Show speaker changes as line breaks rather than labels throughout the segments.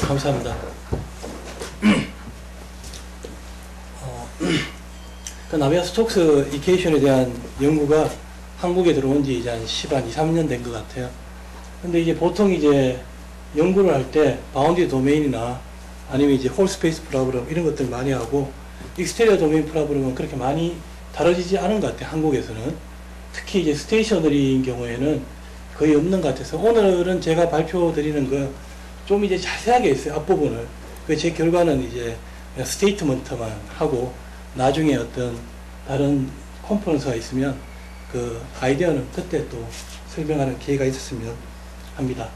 감사합니다. 그 나비아스톡스 이케이션에 대한 연구가 한국에 들어온 지 이제 한 2, 3년 된 것 같아요. 근데 이제 보통 이제 연구를 할 때 바운디 도메인이나 아니면 이제 홀 스페이스 프로블럼 이런 것들 많이 하고 익스테리어 도메인 프로블럼은 그렇게 많이 다뤄지지 않은 것 같아요. 한국에서는. 특히 이제 스테이셔너리인 경우에는 거의 없는 것 같아서 오늘은 제가 발표 드리는 거 좀 이제 자세하게 했어요. 앞부분을. 제 결과는 이제 스테이트먼트만 하고 나중에 어떤 다른 컴포넌트가 있으면 그 아이디어는 그때 또 설명하는 기회가 있었으면 합니다.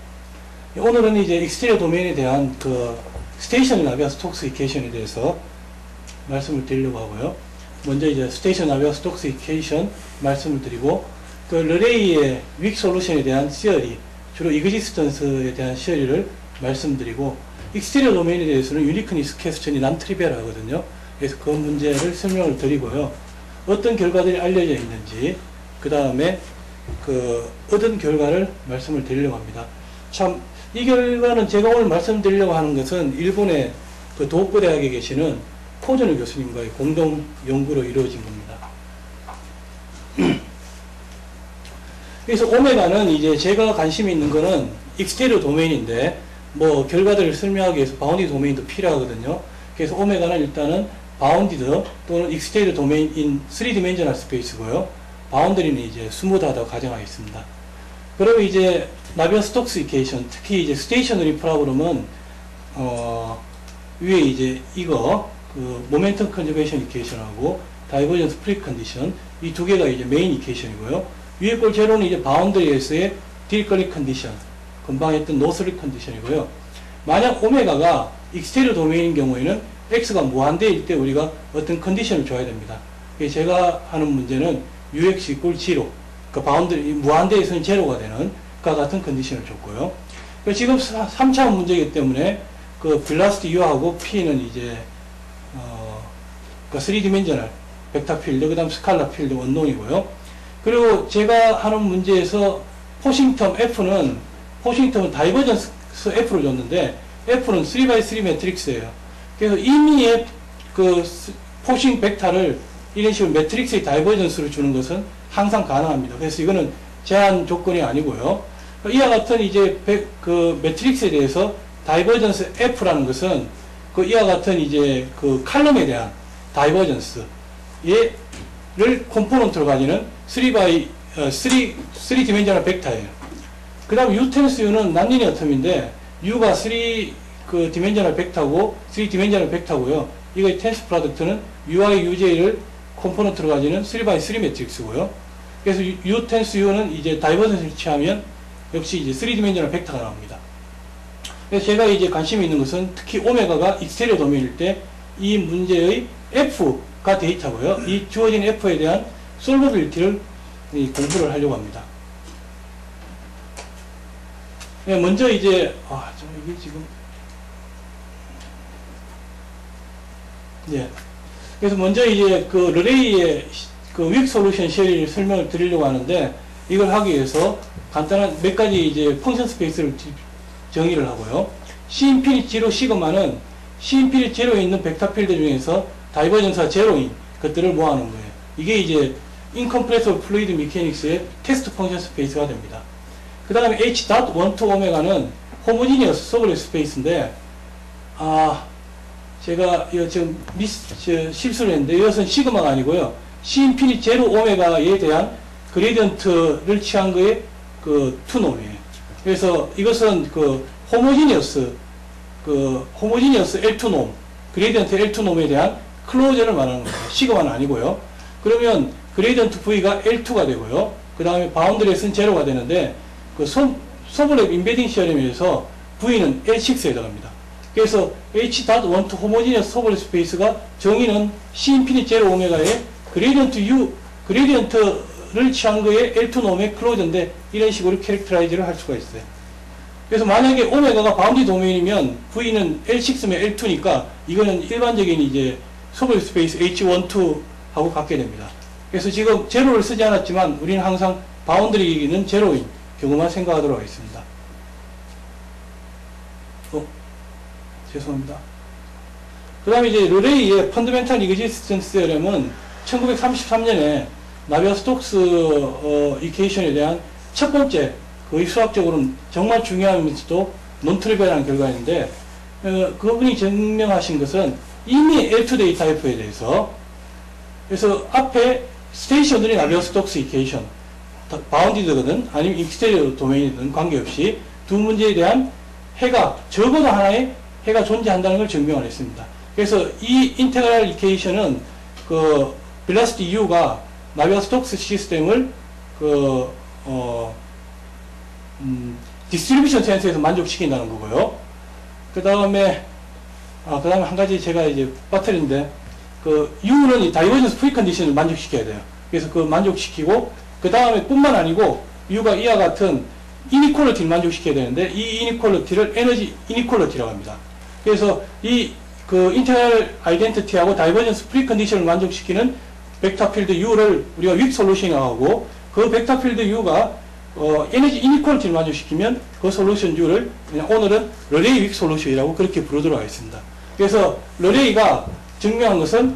오늘은 이제 익스테리어 도메인에 대한 그 스테이션 나비아스톡시케이션에 대해서 말씀을 드리려고 하고요. 먼저 이제 스테이션 나비아스톡시케이션 말씀을 드리고 그 르레이의 윅 솔루션에 대한 시어리, 주로 이그지스턴스에 대한 시어리를 말씀드리고 익스테리어 도메인에 대해서는 유니크니스 퀘스천이 난트리비얼하거든요. 그래서 그 문제를 설명을 드리고요. 어떤 결과들이 알려져 있는지 그 다음에 그 얻은 결과를 말씀을 드리려고 합니다. 참 이 결과는 제가 오늘 말씀드리려고 하는 것은 일본의 그 도호쿠 대학에 계시는 코즈노 교수님과의 공동 연구로 이루어진 겁니다. 그래서 오메가는 이제 제가 관심이 있는 거는 익스테리어 도메인인데 뭐 결과들을 설명하기 위해서 바운디 도메인도 필요하거든요. 그래서 오메가는 일단은 바운디드 또는 익스테리어 도메인 인 3디멘셔널 스페이스고요. 바운드리는 이제 스무드하다고 가정하겠습니다. 그러면 이제 나비아스톡시케이션, 특히 이제 스테이셔너리 프로블럼은 위에 이제 이거 그 모멘텀 컨저베이션 이케이션하고 다이버전스 프리컨디션 이 두 개가 이제 메인 이케이션이고요. 위에 꼴 제로는 이제 바운드리에서의 딜거리 컨디션, 금방 했던 노스리 컨디션이고요. 만약 오메가가 익스테리어 도메인인 경우에는 x가 무한대일 때 우리가 어떤 컨디션을 줘야 됩니다. 제가 하는 문제는 ux equal 0, 그 바운드리 무한대에서는 제로가 되는 그 같은 컨디션을 줬고요. 지금 3차원 문제이기 때문에 그 velocity u하고 p는 이제 그 3디멘셔널 벡터 필드, 그 다음 스칼라 필드 원동이고요. 그리고 제가 하는 문제에서 포싱텀 f는 포싱텀은 다이버전스 f를 줬는데 f는 3x3 매트릭스예요. 그래서 임의의 그 포싱 벡터를 이런 식으로 매트릭스의 다이버전스를 주는 것은 항상 가능합니다. 그래서 이거는 제한 조건이 아니고요. 이와 같은 이제 그 매트릭스에 대해서 다이버전스 F라는 것은 그 이와 같은 이제 그 칼럼에 대한 다이버전스 얘를 컴포넌트로 가지는 3디멘셔널 벡터예요. 그 다음 U 텐스 U는 난리니어 텀인데 U가 3그 디멘셔널 벡터고 3디멘셔널 벡터고요. 이거의 텐스 프로덕트는 UI, UJ를 컴포넌트로 가지는 3x3 매트릭스고요. 그래서 U 텐스 U는 이제 다이버전스를 취하면 역시 이제 3디멘셔널 벡터가 나옵니다. 그래서 제가 이제 관심이 있는 것은 특히 오메가가 익스테리어 도메인일 때 이 문제의 F가 데이터고요. 이 주어진 F에 대한 솔버빌리티를 공부를 하려고 합니다. 네, 먼저 이제 이게 지금 네. 그래서 먼저 이제 그 르레이의 그 윅 솔루션 시리를 설명을 드리려고 하는데 이걸 하기 위해서 간단한 몇 가지 이제 펑션 스페이스를 정의를 하고요. C 인피니티 제로 시그마는 C 인피니티 제로에 있는 벡터 필드 중에서 다이버전스가 제로인 것들을 모아놓은 거예요. 이게 이제 인컴프레서블 플루이드 미케닉스의 테스트 펑션 스페이스가 됩니다. 그 다음에 H.1 오메가는 호모지니어스 소블렛 스페이스인데 제가 이거 지금 실수를 했는데 이것은 시그마가 아니고요. C 인피니티 제로 오메가에 대한 그레디언트를 취한 거에 그 투놈이에요. 그래서 이것은 그 호모지니어스 L2놈, 그레디언트 L2놈에 대한 클로저를 말하는 겁니다. 시그마는 아니고요. 그러면 그레디언트 V가 L2가 되고요. 그 다음에 바운드리에서는 제로가 되는데 그 소블렛 인베딩 시어럼에 의해서 V는 L6에 해당합니다. 그래서 H.1 호모지니어스 소블렛 스페이스가 정의는 C 인피니티 제로 오메가의 그레디언트를 취한 거에 L2놈의 클로저인데 이런 식으로 캐릭터라이즈를 할 수가 있어요. 그래서 만약에 오메가가 바운디 도메인이면 V는 L6면 L2니까 이거는 일반적인 이제 소블렛 스페이스 H12하고 같게 됩니다. 그래서 지금 제로를 쓰지 않았지만 우리는 항상 바운드리는 제로인 경우만 생각하도록 하겠습니다. 죄송합니다. 그 다음에 이제 르레이의 펀더멘탈 이그지스턴스 테어렘은 1933년에 나비아-스톡스 이퀘이션에 대한 첫 번째 거의 수학적으로는 정말 중요하면서도 논트리비얼한 결과인데, 그분이 증명하신 것은 이미 L2 데이터 F에 대해서, 그래서 앞에 스테이셔너리 나비아-스톡스 이퀘이션 바운디드거든 아니면 익스테리어 도메인이든 관계없이 두 문제에 대한 해가 적어도 하나의 해가 존재한다는 걸 증명을 했습니다. 그래서 이 인테그랄 이퀘이션은 그 벨라시티 U가 나비아-스톡스 시스템을 디스트리뷰션 센스에서 만족시킨다는 거고요. 그 다음에 한 가지 제가 이제 빠뜨린데, 그 U는 이 다이버전스 프리컨디션을 만족시켜야 돼요. 그래서 그 만족시키고, 그 다음에 뿐만 아니고 U가 이와 같은 이니퀄리티를 만족시켜야 되는데, 이 이니퀄리티를 에너지 이니퀄리티라고 합니다. 그래서 이 그 인테그랄 아이덴티티하고 다이버전스 프리컨디션을 만족시키는 벡터 필드 U를 우리가 윅 솔루션이라고 하고, 그 벡터 필드 U가 에너지 이니퀄리티를 만족시키면 그 솔루션 U를 그냥 오늘은 르레이 윅 솔루션이라고 그렇게 부르도록 하겠습니다. 그래서 르레이가 증명한 것은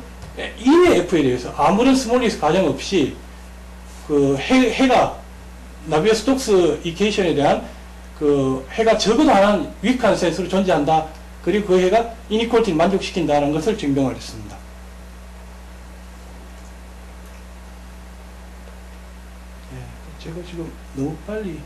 인의 F에 대해서 아무런 스몰리스 가정 없이 그 해가 나비아-스톡스 이퀘이션에 대한 그 해가 적어도 하나는 윅한 센스로 존재한다. 그리고 그 해가 이니퀄리티를 만족시킨다는 것을 증명을 했습니다. 제가 지금 너무 빨리,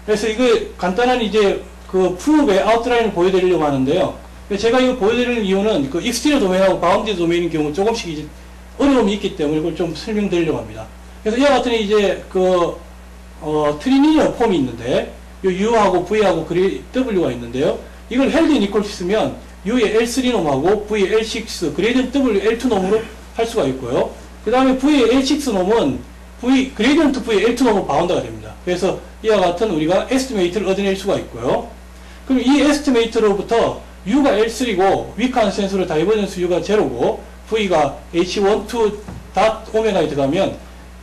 그래서 이거 간단한 이제 그 프로브의 아웃라인을 보여드리려고 하는데요. 제가 이거 보여드리는 이유는 그 익스테리어 도메인하고 바운드 도메인인 경우 조금씩 이제 어려움이 있기 때문에 이걸 좀 설명드리려고 합니다. 그래서 이와 같은 이제 트리니어 폼이 있는데, 요 U하고 V하고 W가 있는데요. 이걸 헬드 이니퀄리티 쓰면 U의 L3 놈하고 V의 L6, 그레이디언트 W L2 놈으로 할 수가 있고요. 그 다음에 V의 L6 놈은 그레이디언트 V의 L2 놈으로 바운드가 됩니다. 그래서 이와 같은 우리가 에스티메이트를 얻어낼 수가 있고요. 그럼 이 에스티메이트로부터 U가 L3고, 윅한 센스로 다이버전스 U가 제로고, V가 H12 닷 오메가에 들어가면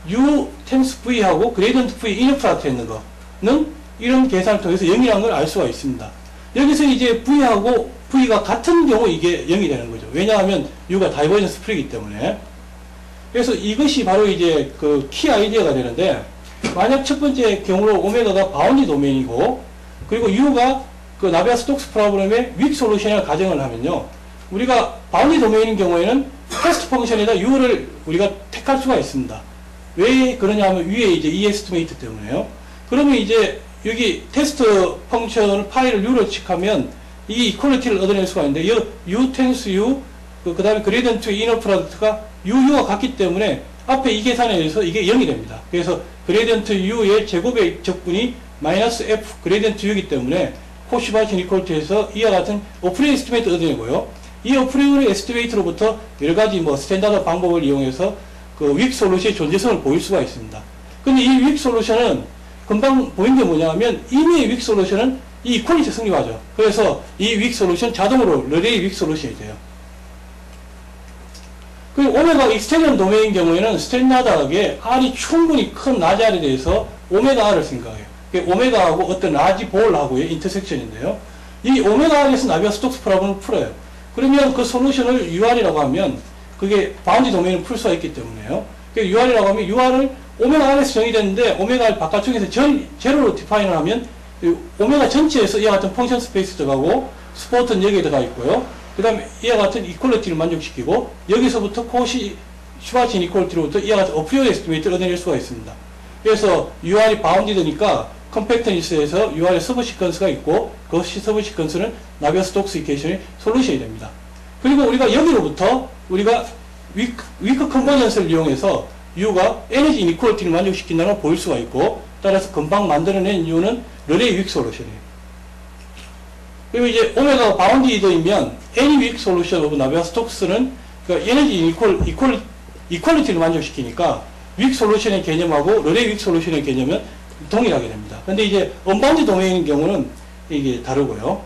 U 템스 V하고 그레이디언트 V 이너 프로덕트 있는 거는 이런 계산을 통해서 0이라는 걸 알 수가 있습니다. 여기서 이제 V하고 V가 같은 경우 이게 0이 되는 거죠. 왜냐하면 U가 다이버전스 프리이기 때문에. 그래서 이것이 바로 이제 그 키 아이디어가 되는데, 만약 첫 번째 경우로 오메가가 바운디 도메인이고, 그리고 U가 그 나비아-스톡스 프로그램의 윅 솔루션을 가정을 하면요. 우리가 바운디 도메인인 경우에는 테스트 펑션에다 U를 우리가 택할 수가 있습니다. 왜 그러냐 하면 위에 이제 이 에스티메이트 때문에요. 그러면 이제 여기 테스트 펑션 파일을 U로 칙하면 이 이퀄리티를 얻어낼 수가 있는데, U 텐스 U, 그 다음에 그레이디언트 이너 프로덕트가 U가 같기 때문에 앞에 이 계산에 의해서 이게 0이 됩니다. 그래서 그레이디언트 U의 제곱의 적분이 마이너스 F 그레이디언트 U이기 때문에 코시바신 이퀄리티에서 이와 같은 오프레 에스티메이트 얻어내고요. 이 오프레 에스티메이트로부터 여러 가지 뭐 스탠다드 방법을 이용해서 그 윅 솔루션의 존재성을 보일 수가 있습니다. 근데 이 윅 솔루션은 금방 보인 게 뭐냐면, 이미 윅 솔루션은 이 이퀄리티 승리하죠. 그래서 이 윅 솔루션 자동으로 르레이 윅 솔루션이 돼요. 그리고 오메가 익스테리언 도메인 경우에는 스탠다드하게 R이 충분히 큰 라지 R에 대해서 오메가 R을 생각해요. 오메가하고 어떤 라지 볼하고의 인터섹션인데요. 이 오메가 R에서 나비아-스톡스 프로그램을 풀어요. 그러면 그 솔루션을 UR이라고 하면 그게 바운디 도메인을 풀 수가 있기 때문에요. UR이라고 하면 UR을 오메가 R에서 정의됐는데 오메가 R 바깥쪽에서 제로로 디파인을 하면 오메가 전체에서 이와 같은 펑션 스페이스 들어가고 스포트는 여기에 들어가 있고요. 그 다음에 이와 같은 이퀄리티를 만족시키고, 여기서부터 슈바친 이퀄리티로부터 이와 같은 어프리오 에스티메이트를 얻어낼 수가 있습니다. 그래서 UR이 바운디드니까 컴팩트니스에서 UR의 서브 시퀀스가 있고, 그 서브 시퀀스는 나비아-스톡스 이퀘이션의 솔루션이 됩니다. 그리고 우리가 여기로부터 우리가 위크 컨버전스를 이용해서 U가 에너지 이니퀄리티를 만족시킨다는 걸 보일 수가 있고, 따라서 금방 만들어낸 U는 르레이 윅 솔루션이에요. 그리고 이제 오메가가 바운디드이면 any weak solution of 나비아-스톡스는 그러니까 에너지 이퀄리티를 만족시키니까 윅 솔루션의 개념하고 르레이 윅 솔루션의 개념은 동일하게 됩니다. 근데 이제 언바운드 도메인인 경우는 이게 다르고요.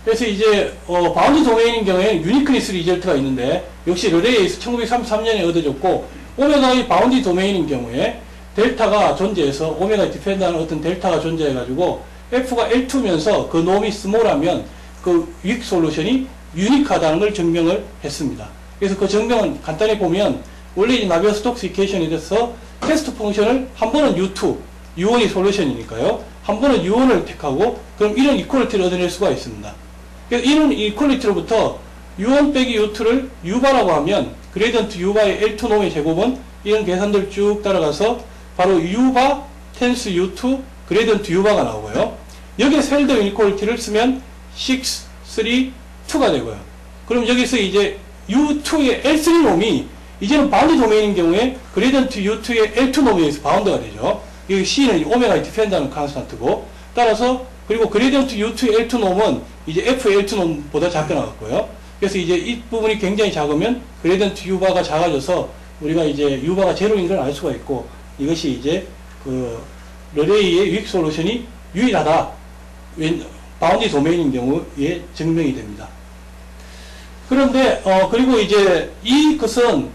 그래서 이제 바운드 도메인인 경우에는 유니크니스 리절트가 있는데, 역시 르레이에서 1933년에 얻어졌고, 오메가의 바운드 도메인인 경우에 델타가 존재해서 오메가 디펜드하는 어떤 델타가 존재해가지고 F가 L2면서 그 놈이 스몰하면 그 윅 솔루션이 유니크하다는 걸 증명을 했습니다. 그래서 그 증명은 간단히 보면 원래 이 나비어-스톡스 이퀘이션에 대해서 테스트 펑션을 한 번은 U2, U1이 솔루션이니까요. 한 번은 U1을 택하고 그럼 이런 이퀄리티를 얻어낼 수가 있습니다. 그래서 이런 이퀄리티로부터 U1 빼기 U2를 U바라고 하면 그레이던트 U바의 L2 놈의 제곱은 이런 계산들 쭉 따라가서 바로 U바 텐스 U2 그레이던트 U바가 나오고요. 여기에 셀더 이퀄리티를 쓰면 6, 3, 2가 되고요. 그럼 여기서 이제 U2의 L3 놈이 이제는 바운드 도메인인 경우에 그레이던트 U2의 L2 놈에 의해서 바운드가 되죠. 여기 C는 오메가 디펜드하는 컨스탄트고 따라서 그리고 그레이던트 U2의 L2 놈은 이제 F의 L2 놈보다 작게 나왔고요. 그래서 이제 이 부분이 굉장히 작으면 그레이던트 U바가 작아져서 우리가 이제 U바가 제로인 걸 알 수가 있고 이것이 이제 그 러레이의 윅 솔루션이 유일하다. 바운드 도메인인 경우에 증명이 됩니다. 그런데 그리고 이제 이것은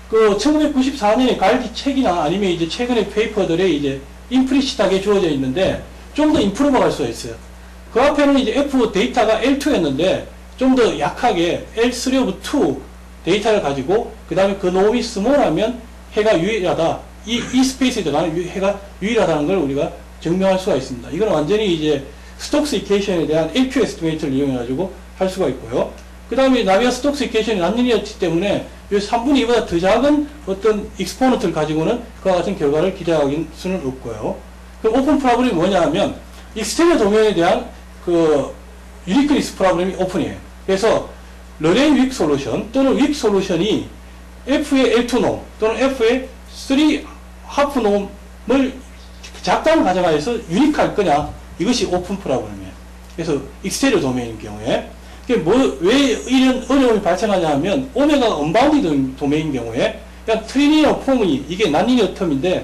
그 1994년에 갈디 책이나 아니면 이제 최근의 페이퍼들에 이제 임플리시트하게 주어져 있는데 좀 더 임프루브 할 수가 있어요. 그 앞에는 이제 F 데이터가 L2였는데 좀 더 약하게 L3 of 2 데이터를 가지고 그 다음에 그 놈이 스몰하면 해가 유일하다. 이 스페이스에 들어가는 해가 유일하다는 걸 우리가 증명할 수가 있습니다. 이건 완전히 이제 스톡스 이퀘이션에 대한 LQ 에스티메이트를 이용해가지고 할 수가 있고요. 그 다음에 나비어-스톡스 이퀘이션이 난리니었기 때문에 이 3분의 2보다 더 작은 어떤 익스포넌트를 가지고는 그와 같은 결과를 기대할 수는 없고요. 그럼 오픈 프로블럼이 뭐냐 하면 익스테리어 도메인에 대한 그 유니크니스 프로블럼이 오픈이에요. 그래서 러레이 윅 솔루션 또는 윅 솔루션이 F의 L2 놈 또는 F의 3 하프 놈을 작다는 가정하에서 유니크할 거냐 이것이 오픈 프로블럼이에요. 그래서 익스테리어 도메인인 경우에 왜 이런 어려움이 발생하냐 하면 오메가가 언바운드 도메인 경우에 그냥 트리니어 폼이 이게 난리니어 텀인데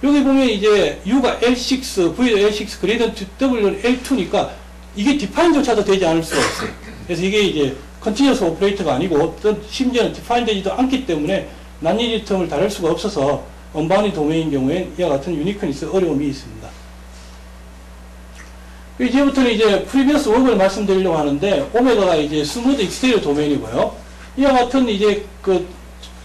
여기 보면 이제 U가 L6, V도 L6, 그레이던트 W L2니까 이게 디파인조차도 되지 않을 수가 있어요. 그래서 이게 이제 컨티뉴어스 오퍼레이터가 아니고 어떤 심지어는 디파인 되지도 않기 때문에 난리니어 텀을 다룰 수가 없어서 언바운드 도메인 경우에 이와 같은 유니크니스 어려움이 있습니다. 이제부터는 이제 프리비어스 워크를 말씀드리려고 하는데 오메가가 이제 스무드 익스테리어 도메인이고요. 이와 같은 이제 그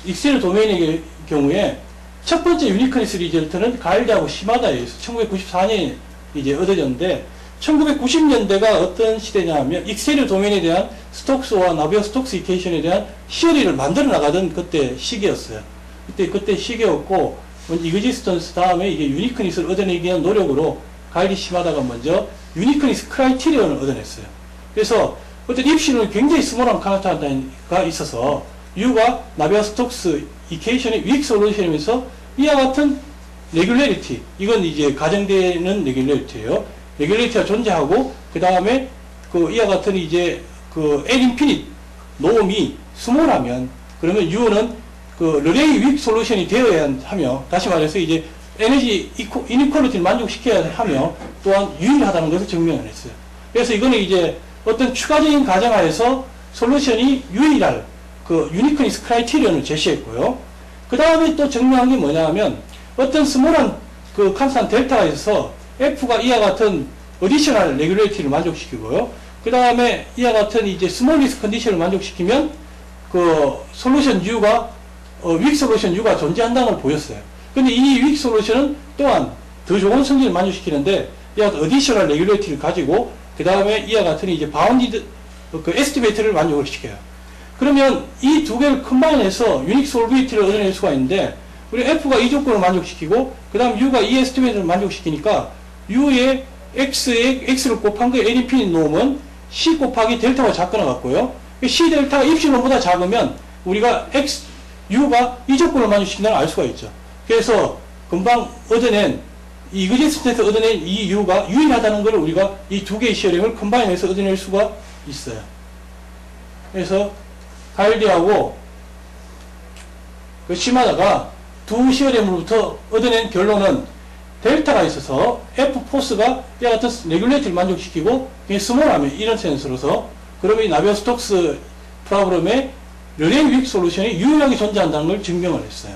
익스테리어 도메인의 경우에 첫 번째 유니크니스 리절트는 가일드하고 시마다에 1994년에 이제 얻어졌는데 1990년대가 어떤 시대냐 하면 익스테리어 도메인에 대한 스톡스와 나비어-스톡스 이퀘이션에 대한 시어리를 만들어 나가던 그때 시기였어요. 그때 시기였고 이그지스턴스 다음에 이게 유니크니스를 얻어내기 위한 노력으로 가일드 시마다가 먼저 유니크니스 크라이테리언을 얻어냈어요. 그래서 어떤 입시는 굉장히 스몰한 카나타가 있어서 U가 나비어-스톡스 이퀘이션의 윅 솔루션이면서 이와 같은 레귤레리티, 이건 이제 가정되는 레귤레리티예요. 레귤레리티가 존재하고 그 다음에 그 이와 같은 이제 그 L 인피니트 놈이 스몰하면 그러면 U는 그 러레이 윅 솔루션이 되어야 하며 다시 말해서 이제 에너지 이니퀄리티를 만족시켜야 하며 또한 유일하다는 것을 증명을 했어요. 그래서 이거는 이제 어떤 추가적인 가정하에서 솔루션이 유일할 그 유니크니스 크라이테리언을 제시했고요. 그 다음에 또 증명한 게 뭐냐 하면 어떤 스몰한 그 컨스탄 델타가 있어서 F가 이와 같은 어디셔널 레귤레이티를 만족시키고요. 그 다음에 이와 같은 이제 스몰리스 컨디션을 만족시키면 그 솔루션 U가 윅 솔루션 U가 존재한다는 걸 보였어요. 근데 이 윅 솔루션은 또한 더 좋은 성질을 만족시키는데 이와 같은 어디셔널 레귤레이티를 가지고 그 다음에 이와 같은 이제 바운디드 그 에스티메이트를 만족을 시켜요. 그러면 이 두 개를 컴바인해서 유닉 솔비티를 얻어낼 수가 있는데 우리 F가 이 조건을 만족시키고 그 다음 U가 이 에스티메이트를 만족시키니까 U의 X를 곱한 그 L 인피니트 놈은 C 곱하기 델타가 작거나 같고요. C 델타가 입시론보다 작으면 우리가 U가 이 조건을 만족시킨다는 걸 알 수가 있죠. 그래서 금방 얻어낸 이 이그지스턴에서 얻어낸 이 U가 유일하다는 걸 우리가 이 두 개의 시어링을 컴바인해서 얻어낼 수가 있어요. 그래서 가일디하고 그 시마다가 두 시어링으로부터 얻어낸 결론은 델타가 있어서 F 포스가 이와 같은 레귤레이터를 만족시키고 스몰하면 이런 센스로서 그러면 이 나비어-스톡스 프로그램의 러레이 윅 솔루션이 유일하게 존재한다는 걸 증명을 했어요.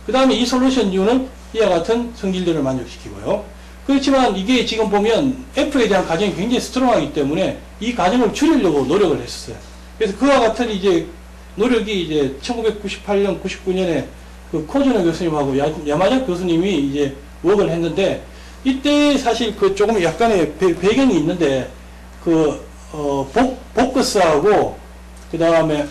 그 다음에 이 솔루션 U는 이와 같은 성질들을 만족시키고요. 그렇지만 이게 지금 보면 F에 대한 가정이 굉장히 스트롱하기 때문에 이 가정을 줄이려고 노력을 했었어요. 그래서 그와 같은 이제 노력이 이제 1998년, 99년에 그 코즈노 교수님하고 야마자 교수님이 이제 워크를 했는데, 이때 사실 그 조금 약간의 배경이 있는데, 그, 보크스하고, 그 다음에,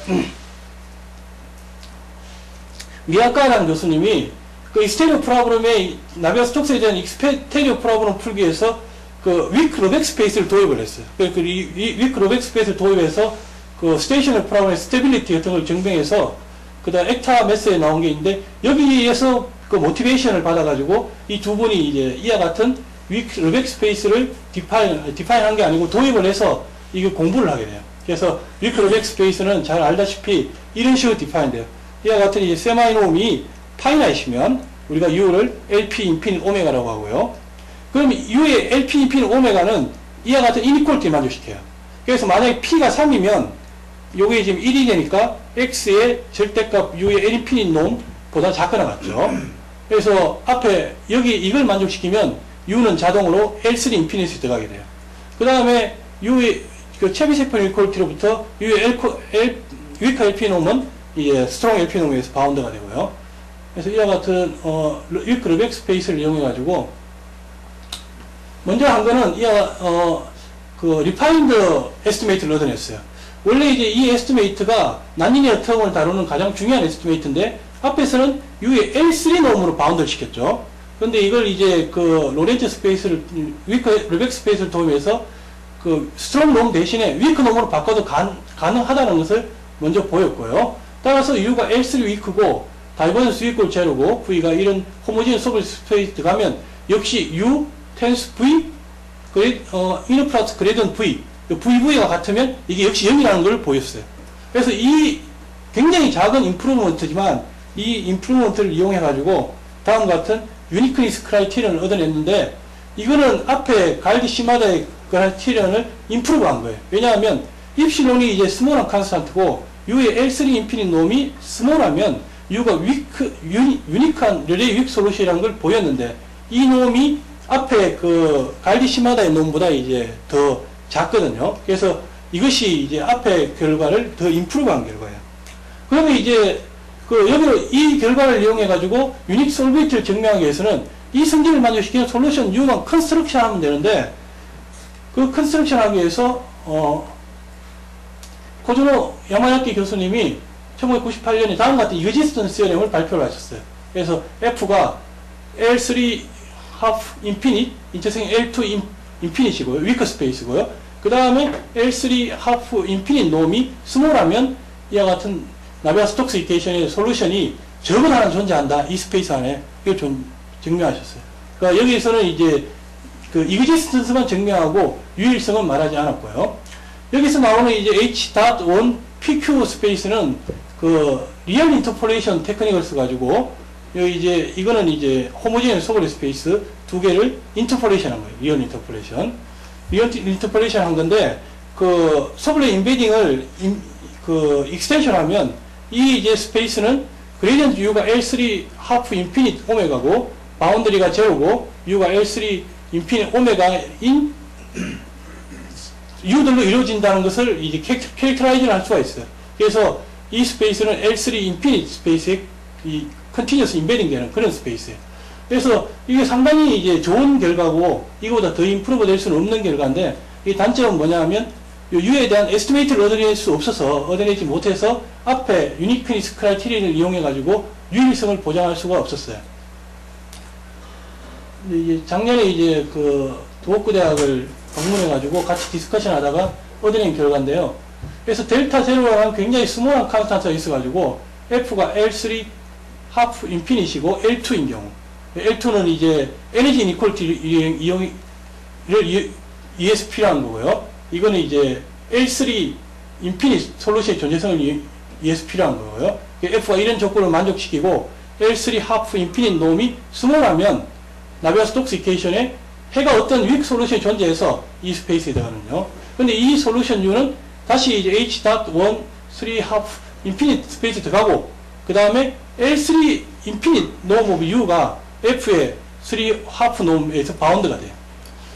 미야카라는 교수님이 그 익스테리어 프로그램의 나비아 스톡스에 대한 익스테리어 프로그램을 풀기 위해서 그 위크 로벡 스페이스를 도입을 했어요. 그 위크 로벡 스페이스를 도입해서 그 스테이셔널 프로그램의 스테빌리티 같은 걸 증명해서 그 다음 액타 메스에 나온 게 있는데, 여기에서 그 모티베이션을 받아가지고 이 두 분이 이제 이와 같은 위크 로벡 스페이스를 디파인한 게 아니고 도입을 해서 이게 공부를 하게 돼요. 그래서 위크 로벡 스페이스는 잘 알다시피 이런 식으로 디파인 돼요. 이와 같은 이제 세마이놈이 파이나이시면 우리가 U를 LP 인피니트 오메가라고 하고요. 그럼 U의 LP 인피니트 오메가는 이와 같은 이니퀄리티를 만족시켜요. 그래서 만약에 P가 3이면 요게 지금 1이 되니까 X의 절대값 U의 L 인피니트 놈보다 작거나 같죠. 그래서 앞에 여기 이걸 만족시키면 U는 자동으로 L3 인피니트에 들어가게 돼요. 그 다음에 U의 그 체비셰프 이니퀄리티로부터 U의 위크 LP 놈은 이제 스트롱 LP 놈에 의해서 바운드가 되고요. 그래서 이와 같은 위크 로벡 스페이스를 이용해 가지고 먼저 한 거는 그 리파인드 에스티메이트를 얻어냈어요. 원래 이제 이 에스티메이트가 난리니어 텀을 다루는 가장 중요한 에스티메이트인데, 앞에서는 U의 L3 놈으로 바운드를 시켰죠. 그런데 이걸 이제 그 로렌츠 스페이스를 위크 로벡 스페이스를 도입해서 그 스트롱 놈 대신에 위크 놈으로 바꿔도 가능하다는 것을 먼저 보였고요. 따라서 U가 L3 위크고 다이버전스 위크를 제로고 V가 이런 호모지니언 소블 스페이스 들어가면 역시 U 텐스 V 이너 플러스 그레이던 V VV가 같으면 이게 역시 0이라는 걸 보였어요. 그래서 이 굉장히 작은 임프루먼트지만 이 임프루먼트를 이용해 가지고 다음과 같은 유니크니스 크라이테리언을 얻어냈는데, 이거는 앞에 갈디 시마다의 크라이테리언을 임프루브한 거예요. 왜냐하면 입실론이 이제 스몰한 컨스탄트고 U의 L3 인피니트 놈이 스몰하면 U가 유니크한 릴레이 윅 솔루션이라는 걸 보였는데, 이 놈이 앞에 그 갈디 시마다의 놈보다 이제 더 작거든요. 그래서 이것이 이제 앞에 결과를 더 임프루브한 결과예요. 그러면 이제 그 여기로 이 결과를 이용해 가지고 유닉 솔비티를 증명하기 위해서는 이 성질을 만족시키는 솔루션 U만 컨스트럭션 하면 되는데, 그 컨스트럭션 하기 위해서 코즈노 야마자키 교수님이 1998년에 다음과 같은 유지스턴스 시어렘을 발표를 하셨어요. 그래서 F가 L3 half infinite 인터섹션 L2 infinite이고요. 위크 스페이스고요. 그 다음에 L3 half infinite 놈이 스몰하면 이와 같은 나비아 스톡스 이케이션의 솔루션이 적은 하나 존재한다. 이 스페이스 안에. 이걸 좀 증명하셨어요. 그러니까 여기에서는 이제 그 이그지스턴스만 증명하고 유일성은 말하지 않았고요. 여기서 나오는 이제 H.1 PQ 스페이스는 그 리얼 인터폴레이션 테크닉을 써가지고 여기 이제 이거는 이제 호모지니언 소블 스페이스 두 개를 인터폴레이션 한 거예요. 리얼 인터폴레이션. 리얼 인터폴레이션 한 건데, 그 소블 인베딩을 그 익스텐션 하면 이 이제 스페이스는 그레디언트 U가 L3 하프 인피니트 오메가고 바운더리가 제로고 U가 L3 인피니트 오메가인 U들로 이루어진다는 것을 이제 캐릭터라이즈를 할 수가 있어요. 그래서 이 스페이스는 L3 인피니트 스페이스에 이 컨티뉴어스 인베딩 되는 그런 스페이스예요. 그래서 이게 상당히 이제 좋은 결과고 이거보다 더 임프루브 될 수는 없는 결과인데, 이 단점은 뭐냐 하면 U에 대한 에스티메이트를 얻어낼 수 없어서 얻어내지 못해서 앞에 유니크니스 크라이테리언을 이용해 가지고 유일성을 보장할 수가 없었어요. 근데 이제 작년에 이제 그 도호쿠 대학을 방문해 가지고 같이 디스커션 하다가 얻어낸 결과인데요. 그래서 델타 제로라는 굉장히 스몰한 컨스탄트가 있어 가지고 F가 L3 하프 인피니시고 L2인 경우, L2는 이제 에너지 이니퀄리티 이용을 위해서 필요한 거고요. 이거는 이제 L3 인피니트 솔루션의 존재성을 위해서 필요한 거고요. F가 이런 조건을 만족시키고 L3 하프 인피니트 놈이 스몰하면 나비아 스톡스 이케이션에 해가 어떤 윅 솔루션이 존재해서 이 스페이스에 들어가는요. 근데 이 솔루션 U는 다시 이제 H.1 3 하프 인피니트 스페이스에 들어가고, 그 다음에 L3 인피니트 놈 오브 U가 F의 3 하프 놈에서 바운드가 돼요.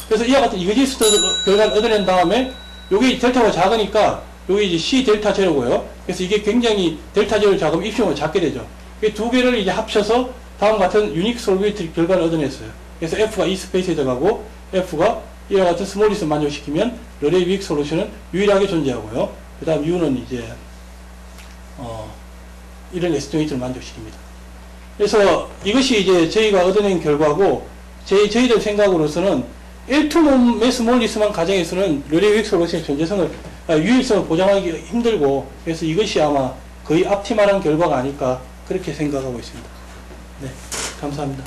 그래서 이와 같은 이그지스트 결과를 얻어낸 다음에 요게 델타가 작으니까 요게 이제 C 델타 제로고요. 그래서 이게 굉장히 델타 제로 작으면 입시용으로 작게 되죠. 이 두 개를 이제 합쳐서 다음 같은 유닉 솔비트 결과를 얻어냈어요. 그래서 F가 이 스페이스에 들어가고 F가 이와 같은 스몰리스를 만족시키면 르레이 윅 솔루션은 유일하게 존재하고요. 그 다음 U는 이제 이런 에스티메이트를 만족시킵니다. 그래서 이것이 이제 저희가 얻어낸 결과고 저희들 생각으로서는 L2놈의 스몰리스만 가정에서는 르레이 윅 솔루션의 존재성을 유일성을 보장하기 힘들고 그래서 이것이 아마 거의 옵티멀한 결과가 아닐까 그렇게 생각하고 있습니다. 네, 감사합니다.